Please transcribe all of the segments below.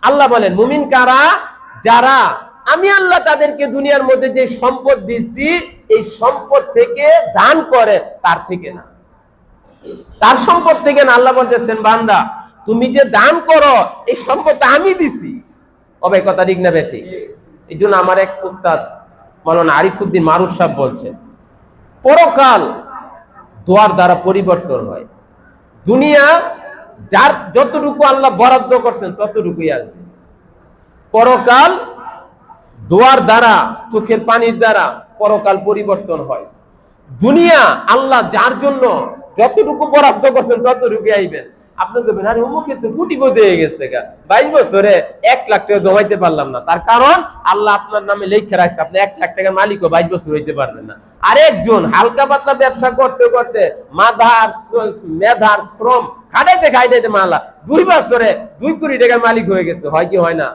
আল্লাহ বলেন মুমিন কারা? যারা আমি আল্লাহ তাদেরকে দুনিয়ার মধ্যে যে সম্পদ দিচ্ছি এই সম্পদ থেকে দান করে, তার থেকে না, তার সম্পদ থেকে না। আল্লাহ বলতেছেন বান্দা তুমি যে দান করো এই সম্পদটা আমি দিছি। ও ভাই কথা ঠিক না বেঠিক? এই জন্য আমার এক উস্তাদ মাওলানা আরিফউদ্দিন মারুফ সাহেব বলছেন পরকাল দোয়ার দ্বারা পরিবর্তন হয়। দুনিয়া যার যতটুকু আল্লাহ বরাদ্দ করছেন ততটুকুই আসবে। পরকাল দোয়ার দ্বারা, চোখের পানির দ্বারা পরকাল পরিবর্তন হয়। দুনিয়া আল্লাহ যার জন্য যতটুকু বরাদ্দ করছেন ততটুকুই আইবেন। আপনি বলবেন আরে অমুকে তো কোটিপতি হয়ে গেছে, 22 বছরে 1 লাখ টাকা জমাইতে পারলাম না। তার কারণ আল্লাহ আপনার নামে লেখা রাখছে আপনি 1 লাখ টাকার মালিকও 22 বছর হইতে পারবেন না। আরেকজন হালকা পাতলা ব্যবসা করতে করতে মেধার শ্রম খাটাইতে খাইতে মালা 2 বছরে 2 কোটি টাকার মালিক হয়ে গেছে। হয় কি হয় না?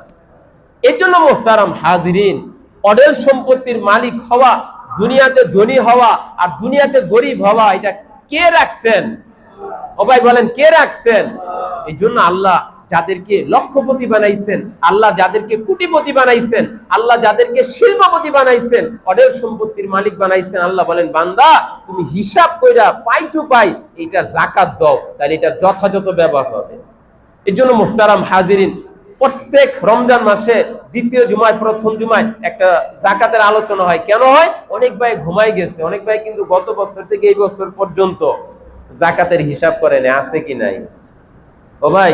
এই জন্য মুহতারাম হাজিরিন, অডেল সম্পত্তির মালিক হওয়া, দুনিয়াতে ধনী হওয়া আর দুনিয়াতে গরিব হওয়া, এটা কে রাখছেন? ও ভাই বলেন কে রাখছেন? এই জন্য আল্লাহ যাদেরকে লক্ষপতি বানাইছেন, আল্লাহ যাদেরকে কোটিপতি বানাইছেন, আল্লাহ যাদেরকে শিল্পপতি বানাইছেন, অডেল সম্পত্তির মালিক বানাইছেন, আল্লাহ বলেন বান্দা তুমি হিসাব কইরা পাই টু পাই এটার যাকাত দাও, তাহলে এটার যথাযথ ব্যবহার হবে। এই জন্য মুহতারাম হাজিরিন, প্রত্যেক রমজান মাসে দ্বিতীয় জুমায়, প্রথম জুমায় একটা যাকাতের আলোচনা হয়। কেন হয়? অনেক ভাই ঘুমাই গেছে, অনেক ভাই কিন্তু গত বছর থেকে এই বছর পর্যন্ত যাকাতের হিসাব করে না, আছে কি নাই? ও ভাই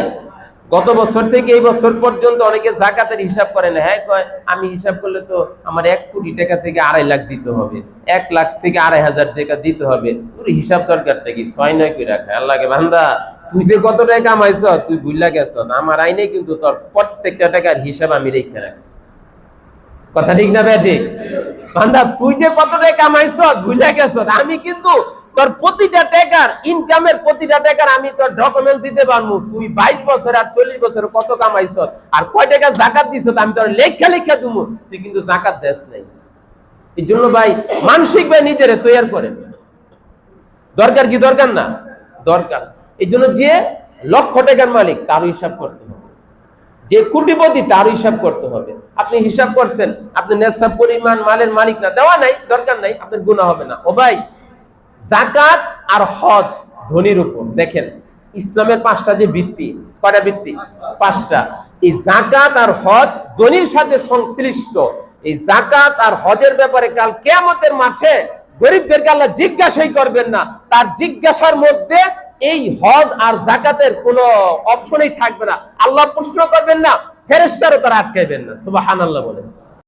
গত বছর থেকে এই বছর পর্যন্ত অনেকে যাকাতের হিসাব করে না। হ্যাঁ কয় আমি হিসাব করলে তো আমার 1 কোটি টাকা থেকে 2.5 লাখ দিতে হবে, 1 লাখ থেকে 2.5 টাকা দিতে হবে। তোর হিসাব দরকারটা কি? 6-9 করে রাখে। আল্লাহকে বান্দা তুই যে কত টাকা কামাইছ তুই ভুইলা গেছ, আমার আইনে কিন্তু তোর প্রত্যেকটা টাকার হিসাব আমি রেখে রাখছি। কথা ঠিক না বেঠিক? বান্দা তুই যে কত টাকা কামাইছ ভুইলা গেছ, আমি কিন্তু তোর প্রতিটা টাকার ইনকামের প্রতিটা টাকার আমি তোর ডকুমেন্ট দিতে পারবো। তুই 22 বছর আর 40 বছর কত কামাইছ আর কয় টাকা যাকাত দিছ আমি তোর লেখা লেখা দিমু, তুই কিন্তু যাকাত দেস নাই। এই জন্য ভাই মানসিক ভাই নিজেরে তৈরি করেন। দরকার কি দরকার না? দরকার। এই জন্য যে লক্ষ টাকার মালিক তার হিসাব করতে হবে, যে কোটিপতি তার হিসাব করতে হবে। আপনি হিসাব করছেন, আপনি নেশাব পরিমাণ মালের মালিক না, দেওয়া নাই, দরকার নাই, আপনার গুনাহ হবে না। ও ভাই যাকাত আর হজ ধনীর উপর। দেখেন ইসলামের 5টা যে ভিত্তি, কয়টা ভিত্তি? 5টা। এই যাকাত আর হজ ধনীর সাথে সংশ্লিষ্ট। এই যাকাত আর হজের ব্যাপারে কাল কিয়ামতের মাঠে গরিবদেরকে আল্লাহ জিজ্ঞাসাই করবেন না। তার জিজ্ঞাসার মধ্যে এই হজ আর যাকাতের কোনো অপশনই থাকবে না। আল্লাহ প্রশ্ন করবেন না, ফেরেশতারও তারা আটকাইবেন না। সুবহানাল্লাহ বলেন।